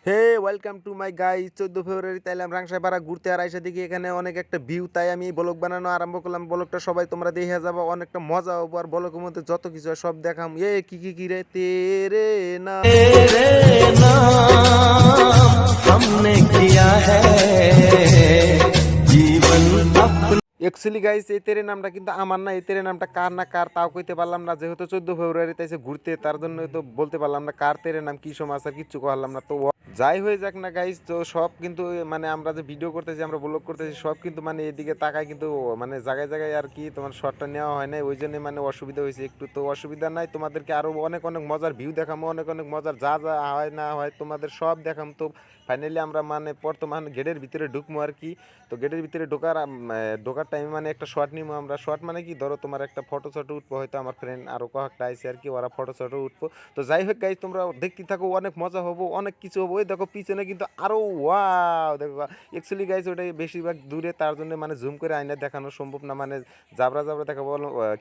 Hey welcome to my guys 14 February তাইলাম রাংসাপাড়া ঘুরতে আর আইসা দেখি এখানে অনেক একটা ভিউ, তাই আমি ব্লগ বানানো আরম্ভ করলাম। ব্লগটা সবাই তোমরা দেখে যাবো, অনেকটা মজা হবো। আর ব্লগের মধ্যে যত কিছু হয় সব দেখাম। কি রে তেরে না तेरे नाम हमने किया है जीवन अपना। অ্যাকচুয়ালি গাইস এই তেরে নামটা কিন্তু আমার না, এই তেরে নামটা কার না কার তাও কইতে পারলাম না। যেহেতু 14 ফেব্রুয়ারি তাইছে ঘুরতে, তার জন্য তো বলতে পারলাম না কার তেরে নাম কি সময় আছে কিচ্ছু করলাম না। তো যাই হয়ে যাক না গাইস, তো সব কিন্তু মানে আমরা যে ভিডিও করতেছি, আমরা ব্লগ করতেছি, সব কিন্তু মানে এদিকে তাকায় কিন্তু মানে জায়গায় জায়গায় আর কি তোমার শটটা নেওয়া হয় না, ওই জন্য মানে অসুবিধা হয়েছে একটু। তো অসুবিধা নাই, তোমাদেরকে আরো অনেক অনেক মজার ভিউ দেখাবো, অনেক অনেক মজার যা যা হয় না হয় তোমাদের সব দেখাম। তো ফাইনালি আমরা মানে বর্তমান গেটের ভিতরে ঢুকবো আর কি। তো গেটের ভিতরে ঢোকার টাইমে মানে একটা শট নিবো আমরা। শট মানে কি, ধরো তোমার একটা ফটো শট উঠবো, হয়তো আমার ফ্রেন্ড আরও কয়েকটা আইসে আর কি, ওরা ফটো শটও উঠবো। তো যাই হোক গাইজ, তোমরা দেখতে থাকো, অনেক মজা হবো, অনেক কিছু হবো। ওই দেখো পিছনে কিন্তু আরো ওয়াও দেখো। অ্যাকচুয়ালি গাইজ ওটাই বেশিরভাগ দূরে, তার জন্য মানে জুম করে আইনা দেখানো সম্ভব না, মানে জাবরা জাবরা দেখাবো,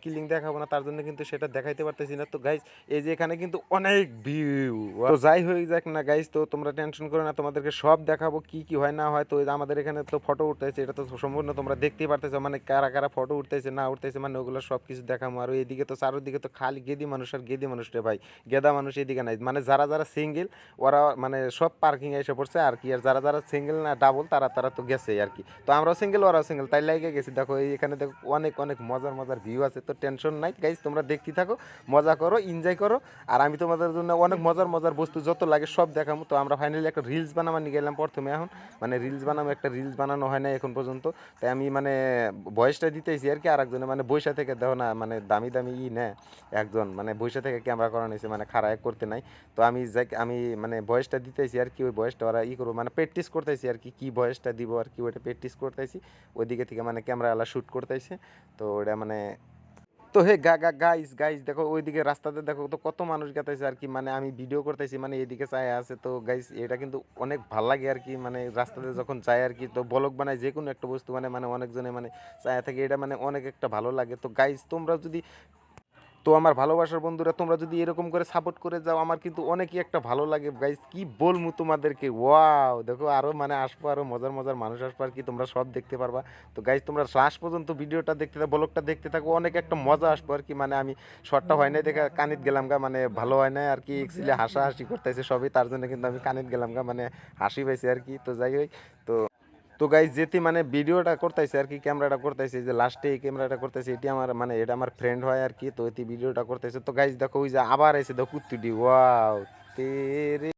কিলিং দেখাবো না, তার জন্য কিন্তু সেটা দেখাইতে পারতেছি না। তো গাইজ এই যে এখানে কিন্তু অনেক ভিউ। তো যাই হয়ে যাক না গাইজ, তো তোমরা টেনশন করো না, তোমাদেরকে সব দেখাবো কি কি হয় না হয়। তো আমাদের এখানে তো ফটো উঠতেছে, এটা তো সম্পূর্ণ তোমরা দেখতেই পারতেছো, মানে কারা কারা ফটো উঠতেছে না উঠতেছে, মানে ওগুলো সব কিছু দেখাবো। আর এইদিকে তো চারোদিকে তো খালি গেদি মানুষ আর গেদি মানুষ রে ভাই, গেদা মানুষ এদিকে নাই। মানে যারা যারা সিঙ্গেল ওরা মানে সব পার্কিং এসে পড়ছে আর কি। আর যারা যারা সিঙ্গেল না ডাবল তারা তারা তো গেছে আর কি। তো আমরাও সিঙ্গেল ওরাও সিঙ্গেল, তাই লাগে গেছি। দেখো এখানে দেখো অনেক অনেক মজার মজার ভিউ আছে। তো টেনশন নাই গাইজ, তোমরা দেখতে থাকো, মজা করো, এনজয় করো। আর আমি তোমাদের জন্য অনেক মজার মজার বস্তু যত লাগে সব দেখাবো। তো আমরা ফাইনালি একটা রিলস বানাবার নিয়ে গেলাম প্রথমে। এখন মানে রিলস বানাবো, একটা রিলস বানানো হয় না এখন পর্যন্ত। তাই আমি মানে ভয়েসটা দিতেছি আর কি। আর একজনে মানে বৈশা থেকে দেখো না, মানে দামি দামি নেয় একজন, মানে বৈশা থেকে ক্যামেরা করা নিয়েছে, মানে খারাপ করতে নাই। তো আমি মানে ভয়েসটা দিতেছি আর কি, ওই ভয়েসটা ওরা করবো, মানে প্র্যাকটিস করতেছি আর কি, কী ভয়েসটা দিব আর কি, ওইটা প্র্যাকটিস করতেছি। ওইদিকে থেকে মানে ক্যামেরাওয়ালা শ্যুট করতেছে। তো ওটা মানে তো হে গাইস গাইস দেখো ওইদিকে রাস্তাতে দেখো তো কত মানুষ গেতেছে আর কি। মানে আমি ভিডিও করতেছি, মানে এদিকে চায় আছে। তো গাইস এটা কিন্তু অনেক ভাল লাগে আর কি, মানে রাস্তাতে যখন যায় আর কি। তো ব্লগ বানায় যে কোনো একটা বস্তু মানে মানে অনেকজনে মানে চায় থাকে, এটা মানে অনেক একটা ভালো লাগে। তো গাইস তোমরা যদি, তো আমার ভালোবাসার বন্ধুরা, তোমরা যদি এরকম করে সাপোর্ট করে যাও, আমার কিন্তু অনেকই একটা ভালো লাগে গাইস। কি বলবো তোমাদেরকে, ওয়াও দেখো আরও মানে আসবো, আরও মজার মজার মানুষ আসবো আর কি, তোমরা সব দেখতে পারবা। তো গাইস তোমরা লাস্ট পর্যন্ত ভিডিওটা দেখতে থাকো, ব্লগটা দেখতে থাকো, অনেক একটা মজা আসবো আর কি। মানে আমি শর্টটা হয় নাই দেখে কানিত গেলাম গা, মানে ভালো হয় নাই আর কি। এক্সুয়ালি হাসাহাসি করতেছে সবই, তার জন্য কিন্তু আমি কানিত গেলাম গা, মানে হাসি পাইছি আর কি। তো যাই হোক, তো তো গাইজ যেতে মানে ভিডিওটা করতেছে আর কি, ক্যামেরাটা করতেছে, যে লাস্টে এই ক্যামেরাটা করতেছে, এটি আমার মানে এটা আমার ফ্রেন্ড হয় আর কি। তো এটি ভিডিওটা করতেছে। তো গাইজ দেখো ওই যে আবার এসে দেখো কুত্তুটি, ওয়াও তেরে